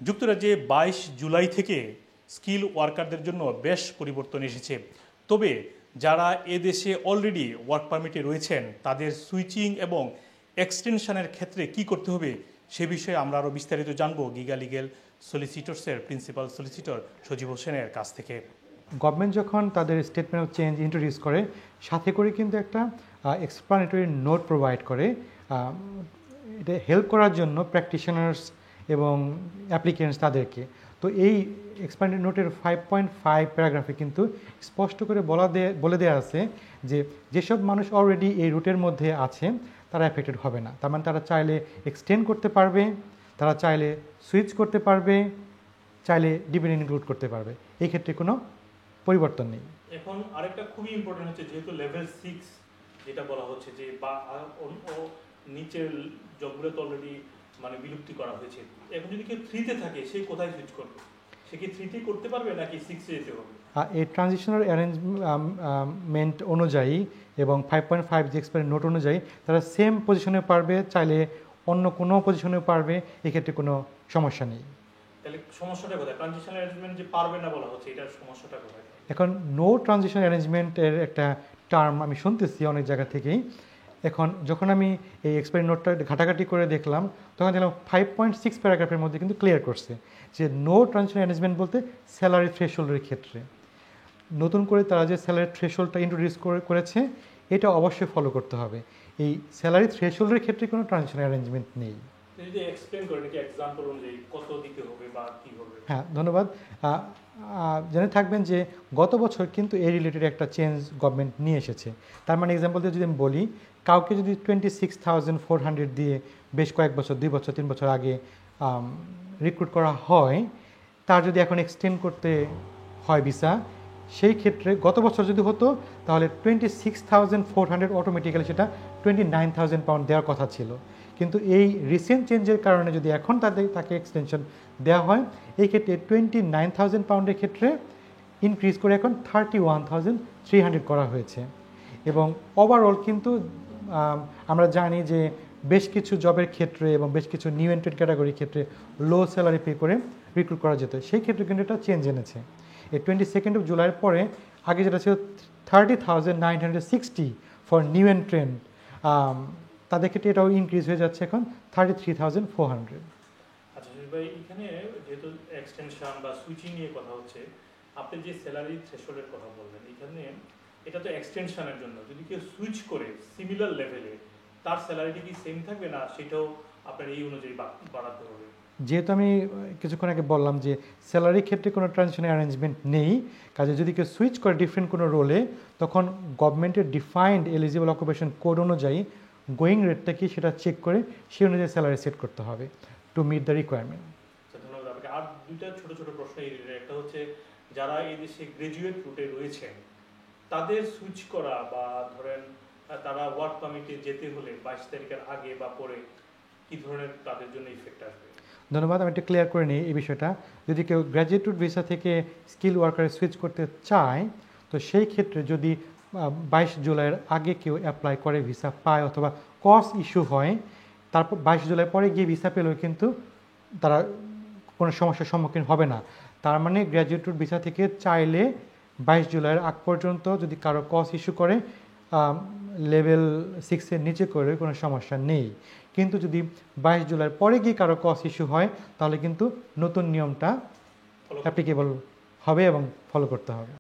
যুক্তরাজ্যে 22 জুলাই থেকে স্কিল ওয়ার্কারদের জন্য বেশ পরিবর্তন এসেছে। তবে যারা এদেশে অলরেডি ওয়ার্ক পারমিটে রয়েছেন তাদের সুইচিং এবং এক্সটেনশনের ক্ষেত্রে কি করতে হবে সে বিষয়ে আমরা আরও বিস্তারিত জানব গিগা লিগ্যাল সলিসিটরসের প্রিন্সিপাল সলিসিটর সজীব হোসেনের কাছ থেকে। গভর্নমেন্ট যখন তাদের স্টেটমেন্ট অফ চেঞ্জ ইন্ট্রোডিউস করে সাথে করে কিন্তু একটা এক্সপ্লানেটরি নোট প্রোভাইড করে এটা হেল্প করার জন্য প্র্যাকটিশনার্স এবং অ্যাপ্লিকেন্টস তাদেরকে। তো এই এক্সপ্লানেটরি নোটের 5.5 প্যারাগ্রাফে কিন্তু স্পষ্ট করে বলে দেওয়া আছে যে যেসব মানুষ অলরেডি এই রুটের মধ্যে আছে তারা এফেক্টেড হবে না। তার মানে তারা চাইলে এক্সটেন্ড করতে পারবে, তারা চাইলে সুইচ করতে পারবে, চাইলে ডিপেন্ডেন্ট ইনক্লুড করতে পারবে। এই ক্ষেত্রে কোনো পরিবর্তন নেই। এখন আরেকটা খুবই ইম্পর্টেন্ট হচ্ছে যেহেতু লেভেল 6 যেটা বলা হচ্ছে যে বা নিচের জবগুলো তো অলরেডি মানে বিলুপ্তি করা হয়েছে, এখন যদি কেউ 3-তে থাকে সে কোথায় সুইচ করবে? সে কি 3-তে করতে পারবে নাকি 6-এ যেতে হবে? এই ট্রানজিশনাল অ্যারেঞ্জমেন্ট অনুযায়ী এবং 5.5 যে এক্সপায়ারি নোট অনুযায়ী তারা সেম পজিশনে পারবে, চাইলে অন্য কোনো পজিশনেও পারবে, এক্ষেত্রে কোনো সমস্যা নেই। তাহলে সমস্যাটা কোথায়? ট্রানজিশনাল অ্যারেঞ্জমেন্ট যে পারবে না বলা হচ্ছে, এটার সমস্যাটা কোথায়? এখন নো ট্রানজিশনাল অ্যারেঞ্জমেন্টের একটা টার্ম আমি শুনতেছি অনেক জায়গা থেকেই। এখন যখন আমি এই এক্সপায়ারি নোটটা ঘাটাঘাটি করে দেখলাম তখন দেখলাম 5.6 প্যারাগ্রাফের মধ্যে কিন্তু ক্লিয়ার করছে যে নো ট্রানজিশনাল অ্যারেঞ্জমেন্ট বলতে স্যালারি থ্রেশহোল্ডের ক্ষেত্রে নতুন করে তারা যে স্যালারি থ্রেশহোল্ডটা ইন্ট্রোডিউস করেছে এটা অবশ্যই ফলো করতে হবে। এই স্যালারি থ্রেশহোল্ডের ক্ষেত্রে কোনো ট্রানজিশনাল অ্যারেঞ্জমেন্ট নেই। যদি এক্সপ্লেইন করেন কি এক্সাম্পল অনুযায়ী কত দিতে হবে বা কি হবে? হ্যাঁ, ধন্যবাদ। জেনে থাকবেন যে গত বছর কিন্তু এই রিলেটেড একটা চেঞ্জ গভর্নমেন্ট নিয়ে এসেছে। তার মানে এক্সাম্পল দিয়ে যদি আমি বলি, কাউকে যদি 26,400 দিয়ে বেশ কয়েক বছর 2 বছর 3 বছর আগে রিক্রুট করা হয়, তার যদি এখন এক্সটেন্ড করতে হয় ভিসা, সেই ক্ষেত্রে গত বছর যদি হতো তাহলে 26,400 অটোমেটিক্যালি সেটা 29,000 পাউন্ড দেওয়ার কথা ছিল। কিন্তু এই রিসেন্ট চেঞ্জের কারণে যদি এখন তাকে এক্সটেনশন দেওয়া হয়, এই ক্ষেত্রে 29,000 পাউন্ডের ক্ষেত্রে ইনক্রিজ করে এখন 31,300 করা হয়েছে। এবং ওভারঅল কিন্তু আমরা জানি যে বেশ কিছু জবের ক্ষেত্রে এবং বেশ কিছু নিউ এন্ট্রেড ক্যাটাগরির ক্ষেত্রে লো স্যালারি পে করে রিক্রুট করা যেত, সেই ক্ষেত্রে কিন্তু এটা চেঞ্জ এনেছে। এই 22 জুলাইয়ের পরে আগে যেটা ছিল 30,960 ফর নিউ এন্ট্রেন্ট, তাদের ক্ষেত্রে এটাও ইনক্রিজ হয়ে যাচ্ছে এখন 33,400। আচ্ছা ভাই, এখানে যেহেতু এক্সটেনশন বা সুইচিং নিয়ে কথা হচ্ছে, আপনি যে স্যালারি থ্রেশহোল্ডের কথা বললেন, এখানে এটা তো এক্সটেনশনের জন্য। যদি কেউ সুইচ করে সিমিলার লেভেলে, তার স্যালারিটি কি সেম থাকবে না সেটাও আপনার এই অনুযায়ী বাড়াতে হবে? যেহেতু আমি কিছুক্ষণ আগে বললাম যে স্যালারির ক্ষেত্রে কোনো ট্রানজিশনাল অ্যারেঞ্জমেন্ট নেই, কাজে যদি কেউ সুইচ করে ডিফারেন্ট কোনো রোলে, তখন গভর্নমেন্টের ডিফাইন্ড এলিজিবল অকুপেশন কোড অনুযায়ী গোয়িং রেটটা কি সেটা চেক করে সেই অনুযায়ী স্যালারি সেট করতে হবে টু মিট দ্য রিকোয়ারমেন্ট। ধন্যবাদ আপনাকে। আর দুইটা ছোট ছোট প্রশ্ন, একটা হচ্ছে যারা এই দেশে গ্রাজুয়েট রুটে রয়েছেন তাদের সুইচ করা বা ধরেন তারা ওয়ার্ক পারমিটে যেতে হলে 22 তারিখের আগে বা পরে কি ধরনের তাদের জন্য ইফেক্ট আসবে? ধন্যবাদ। আমি একটু ক্লিয়ার করে নিই এই বিষয়টা। যদি কেউ গ্র্যাজুয়েট ভিসা থেকে স্কিল ওয়ার্কারে সুইচ করতে চায়, তো সেই ক্ষেত্রে যদি 22 জুলাইয়ের আগে কেউ অ্যাপ্লাই করে ভিসা পায় অথবা কস ইস্যু হয়, তারপর 22 জুলাই পরে গিয়ে ভিসা পেলেও কিন্তু তারা কোনো সমস্যার সম্মুখীন হবে না। তার মানে গ্র্যাজুয়েট ভিসা থেকে চাইলে 22 জুলাইয়ের আগ পর্যন্ত যদি কারো কস ইস্যু করে লেভেল 6-এর নিচে করে কোনো সমস্যা নেই। কিন্তু যদি 22 জুলাইয়ের পরে গিয়ে কারো কস ইস্যু হয় তাহলে কিন্তু নতুন নিয়মটা অ্যাপ্লিকেবল হবে এবং ফলো করতে হবে।